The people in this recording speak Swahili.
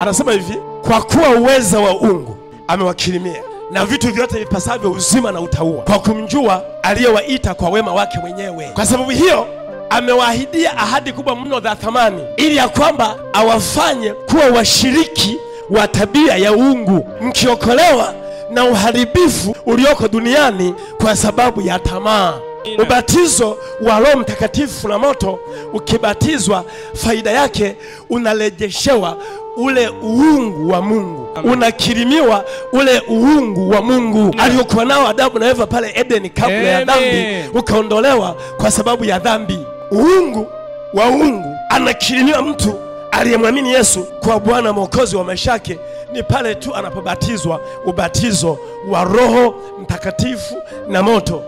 Anasema hivi, kwa kuwa uweza wa uungu amewakirimia na vitu vyote vipasavyo uzima na utauwa, kwa kumjua aliyewaita kwa wema wake mwenyewe. Kwa sababu hiyo amewaahidia ahadi kubwa mno za thamani, ili ya kwamba awafanye kuwa washiriki wa tabia ya uungu, mkiokolewa na uharibifu ulioko duniani kwa sababu ya tamaa. Ubatizo wa Roho Mtakatifu na moto, ukibatizwa, faida yake unarejeshewa ule uungu wa Mungu. Unakirimiwa ule uungu wa Mungu aliokuwa nao Adamu na Eva pale Edeni kabla ya dhambi, ukaondolewa kwa sababu ya dhambi. Uungu wa uungu anakirimiwa mtu aliyemwamini Yesu kwa Bwana Mwokozi wa maisha yake ni pale tu anapobatizwa ubatizo wa Roho Mtakatifu na moto.